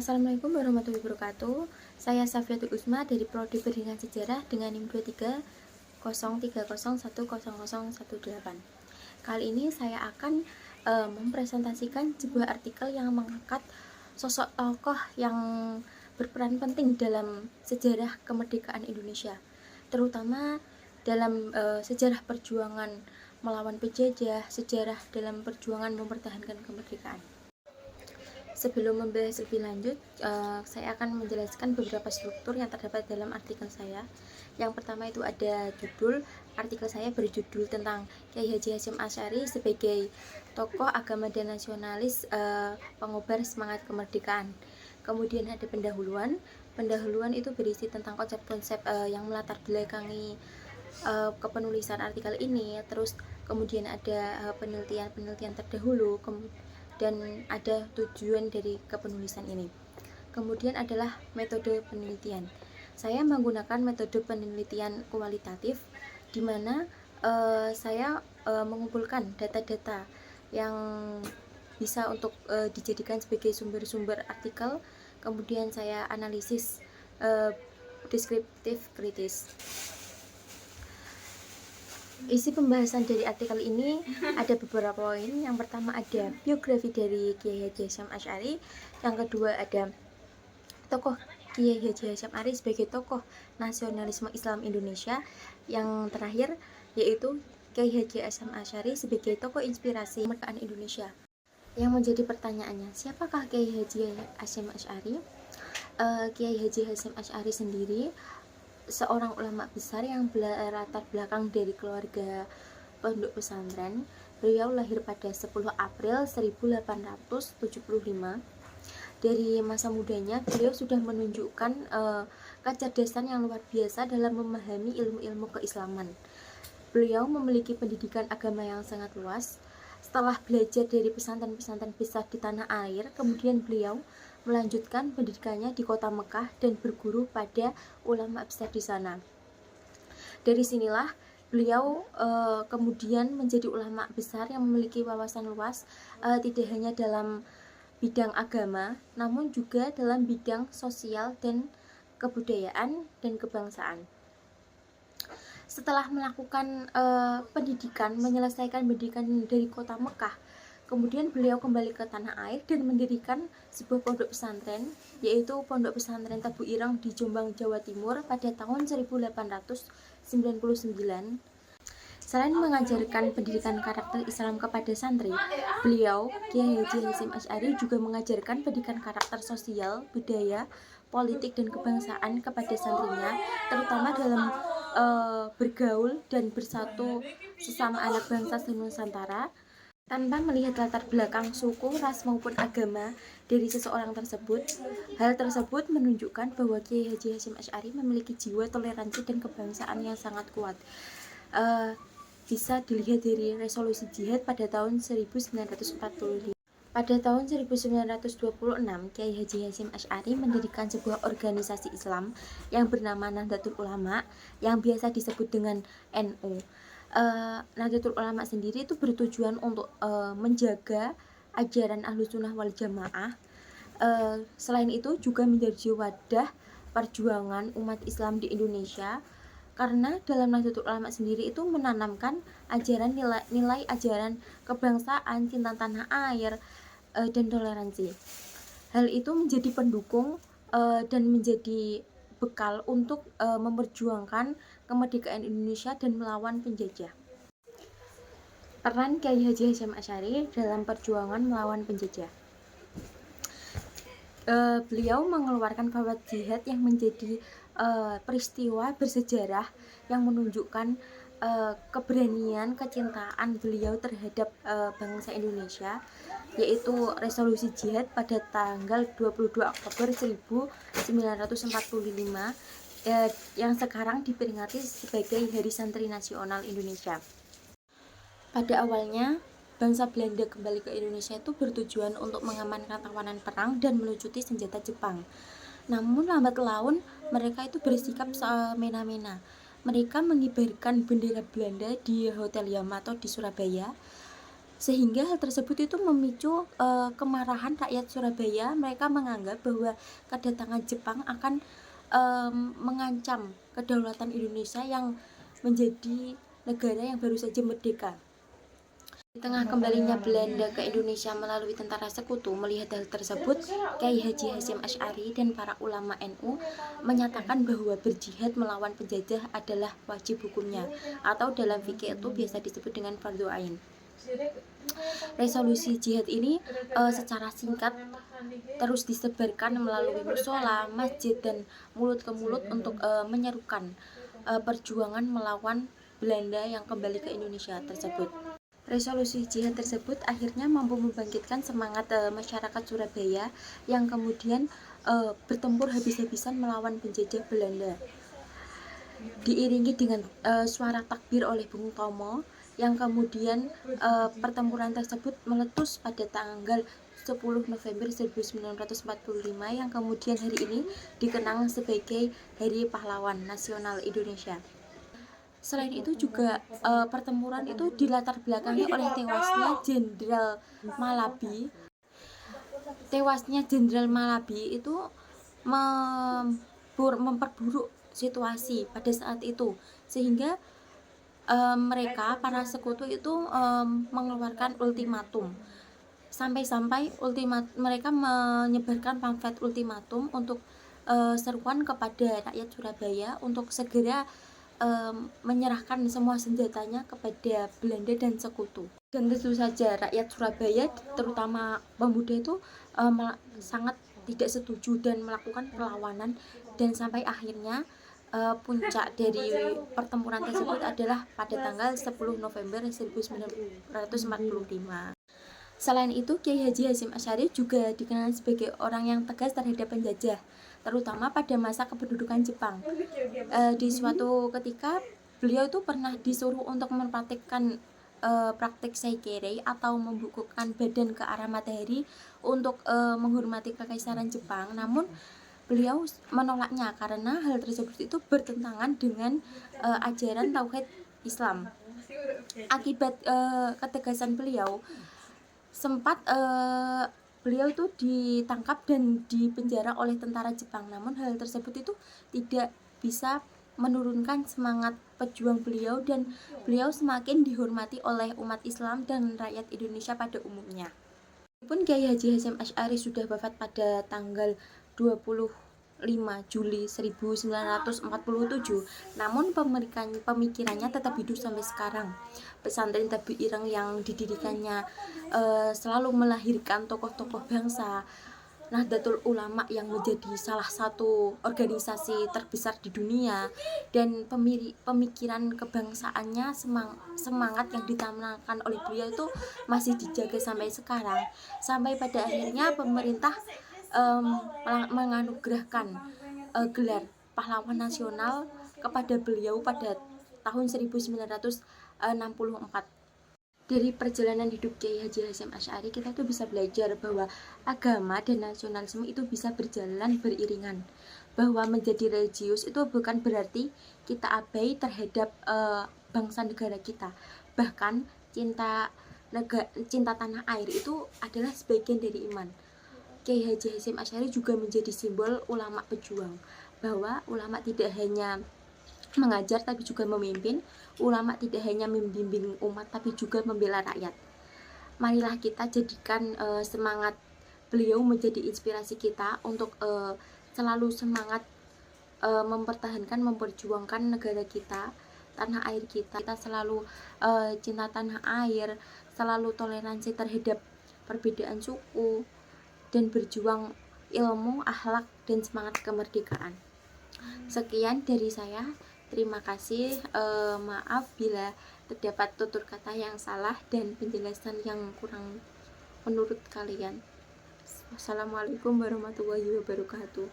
Assalamualaikum warahmatullahi wabarakatuh. Saya Safiatul Uzma dari Prodi Pendidikan Sejarah dengan NIM 2303010018. Kali ini saya akan mempresentasikan sebuah artikel yang mengangkat sosok tokoh yang berperan penting dalam sejarah kemerdekaan Indonesia, terutama dalam sejarah perjuangan melawan penjajah, sejarah dalam perjuangan mempertahankan kemerdekaan. Sebelum membahas lebih lanjut, saya akan menjelaskan beberapa struktur yang terdapat dalam artikel saya. Yang pertama itu ada judul. Artikel saya berjudul tentang Kyai Haji Hasyim Asy'ari sebagai tokoh agama dan nasionalis pengobar semangat kemerdekaan. Kemudian ada pendahuluan. Pendahuluan itu berisi tentang konsep-konsep yang melatar belakangi kepenulisan artikel ini. Terus kemudian ada penelitian-penelitian terdahulu, dan ada tujuan dari kepenulisan ini. Kemudian adalah metode penelitian. Saya menggunakan metode penelitian kualitatif, di mana saya mengumpulkan data-data yang bisa untuk dijadikan sebagai sumber-sumber artikel. Kemudian saya analisis deskriptif kritis. Isi pembahasan dari artikel ini ada beberapa poin. Yang pertama ada biografi dari Kyai Haji Hasyim Asy'ari. Yang kedua ada tokoh Kyai Haji Hasyim Asy'ari sebagai tokoh nasionalisme Islam Indonesia. Yang terakhir yaitu Kyai Haji Hasyim Asy'ari sebagai tokoh inspirasi kemerdekaan Indonesia. Yang menjadi pertanyaannya, siapakah Kyai Haji Hasyim Asy'ari? Kyai Haji Hasyim Asy'ari sendiri seorang ulama besar yang berlatar belakang dari keluarga pondok pesantren. Beliau lahir pada 10 April 1875. Dari masa mudanya beliau sudah menunjukkan kecerdasan yang luar biasa dalam memahami ilmu-ilmu keislaman. Beliau memiliki pendidikan agama yang sangat luas. Setelah belajar dari pesantren-pesantren besar di tanah air, kemudian beliau melanjutkan pendidikannya di kota Mekah dan berguru pada ulama besar di sana. Dari sinilah beliau kemudian menjadi ulama besar yang memiliki wawasan luas, tidak hanya dalam bidang agama, namun juga dalam bidang sosial dan kebudayaan dan kebangsaan. Setelah melakukan pendidikan, menyelesaikan pendidikan dari kota Mekah, kemudian beliau kembali ke tanah air dan mendirikan sebuah pondok pesantren, yaitu Pondok Pesantren Tebu Ireng di Jombang, Jawa Timur pada tahun 1899. Selain mengajarkan pendidikan karakter Islam kepada santri, beliau, Kyai Haji Hasyim Asy'ari, juga mengajarkan pendidikan karakter sosial, budaya, politik, dan kebangsaan kepada santrinya, terutama dalam bergaul dan bersatu sesama anak bangsa senusantara, tanpa melihat latar belakang suku, ras, maupun agama dari seseorang tersebut. Hal tersebut menunjukkan bahwa Kyai Haji Hasyim Asy'ari memiliki jiwa toleransi dan kebangsaan yang sangat kuat. Bisa dilihat dari resolusi jihad pada tahun 1945. Pada tahun 1926, Kyai Haji Hasyim Asy'ari mendirikan sebuah organisasi Islam yang bernama Nahdlatul Ulama, yang biasa disebut dengan NU. Nahdlatul Ulama sendiri itu bertujuan untuk menjaga ajaran Ahlussunnah wal Jamaah. Selain itu juga menjadi wadah perjuangan umat Islam di Indonesia, karena dalam Nahdlatul Ulama sendiri itu menanamkan ajaran nilai ajaran kebangsaan, cinta tanah air, dan toleransi. Hal itu menjadi pendukung dan menjadi bekal untuk memperjuangkan kemerdekaan Indonesia dan melawan penjajah. Peran Kyai Haji Hasyim Asy'ari dalam perjuangan melawan penjajah. Beliau mengeluarkan fatwa jihad yang menjadi peristiwa bersejarah yang menunjukkan keberanian, kecintaan beliau terhadap bangsa Indonesia, yaitu resolusi jihad pada tanggal 22 Oktober 1945 yang sekarang diperingati sebagai Hari Santri Nasional Indonesia. Pada awalnya, bangsa Belanda kembali ke Indonesia itu bertujuan untuk mengamankan tawanan perang dan melucuti senjata Jepang. Namun lambat laun mereka itu bersikap semena-mena. Mereka mengibarkan bendera Belanda di Hotel Yamato di Surabaya. Sehingga hal tersebut itu memicu kemarahan rakyat Surabaya. Mereka menganggap bahwa kedatangan Jepang akan mengancam kedaulatan Indonesia yang menjadi negara yang baru saja merdeka. Di tengah kembalinya Belanda ke Indonesia melalui tentara sekutu, melihat hal tersebut, Kiai Haji Hasyim Asy'ari dan para ulama NU menyatakan bahwa berjihad melawan penjajah adalah wajib hukumnya, atau dalam fikih itu biasa disebut dengan fardhu ain. Resolusi jihad ini secara singkat terus disebarkan melalui musola, masjid, dan mulut ke mulut untuk menyerukan perjuangan melawan Belanda yang kembali ke Indonesia tersebut. Resolusi jihad tersebut akhirnya mampu membangkitkan semangat masyarakat Surabaya yang kemudian bertempur habis-habisan melawan penjajah Belanda. Diiringi dengan suara takbir oleh Bung Tomo, yang kemudian pertempuran tersebut meletus pada tanggal 10 November 1945 yang kemudian hari ini dikenang sebagai Hari Pahlawan Nasional Indonesia. Selain itu juga pertempuran itu dilatar belakangi oleh tewasnya Jenderal Malabi. Tewasnya Jenderal Malabi itu memperburuk situasi pada saat itu, sehingga mereka para sekutu itu mengeluarkan ultimatum. Sampai-sampai mereka menyebarkan pamflet ultimatum untuk seruan kepada rakyat Surabaya untuk segera menyerahkan semua senjatanya kepada Belanda dan sekutu. Dan tentu saja rakyat Surabaya, terutama pemuda itu sangat tidak setuju dan melakukan perlawanan, dan sampai akhirnya puncak dari pertempuran tersebut adalah pada tanggal 10 November 1945. Selain itu, Kiai Haji Hasyim Asy'ari juga dikenal sebagai orang yang tegas terhadap penjajah, terutama pada masa kependudukan Jepang. Di suatu ketika, beliau itu pernah disuruh untuk mempraktikkan praktik Seikere atau membukukan badan ke arah matahari untuk menghormati kekaisaran Jepang. Namun beliau menolaknya karena hal tersebut itu bertentangan dengan ajaran tauhid Islam. Akibat ketegasan beliau, sempat beliau itu ditangkap dan dipenjara oleh tentara Jepang. Namun hal tersebut itu tidak bisa menurunkan semangat pejuang beliau, dan beliau semakin dihormati oleh umat Islam dan rakyat Indonesia pada umumnya. Meskipun Kiai Haji Hasyim Asy'ari sudah wafat pada tanggal 25 Juli 1947, namun pemikirannya tetap hidup sampai sekarang. Pesantren Tebu Ireng yang didirikannya selalu melahirkan tokoh-tokoh bangsa. Nahdlatul Ulama yang menjadi salah satu organisasi terbesar di dunia, dan pemikiran kebangsaannya, semangat yang ditanamkan oleh beliau itu masih dijaga sampai sekarang, sampai pada akhirnya pemerintah menganugerahkan gelar pahlawan nasional kepada beliau pada tahun 1964. Dari perjalanan hidup Kiai Haji Hasyim Asy'ari, kita tuh bisa belajar bahwa agama dan nasionalisme itu bisa berjalan beriringan. Bahwa menjadi religius itu bukan berarti kita abai terhadap bangsa negara kita. Bahkan cinta tanah air itu adalah sebagian dari iman. Kiai Haji Hasyim Asy'ari juga menjadi simbol ulama pejuang, bahwa ulama tidak hanya mengajar tapi juga memimpin. Ulama tidak hanya membimbing umat tapi juga membela rakyat. Marilah kita jadikan semangat beliau menjadi inspirasi kita untuk selalu semangat mempertahankan, memperjuangkan negara kita, tanah air kita. Kita selalu cinta tanah air, selalu toleransi terhadap perbedaan suku, dan berjuang ilmu, akhlak, dan semangat kemerdekaan. Sekian dari saya. Terima kasih. Maaf bila terdapat tutur kata yang salah dan penjelasan yang kurang menurut kalian. Wassalamualaikum warahmatullahi wabarakatuh.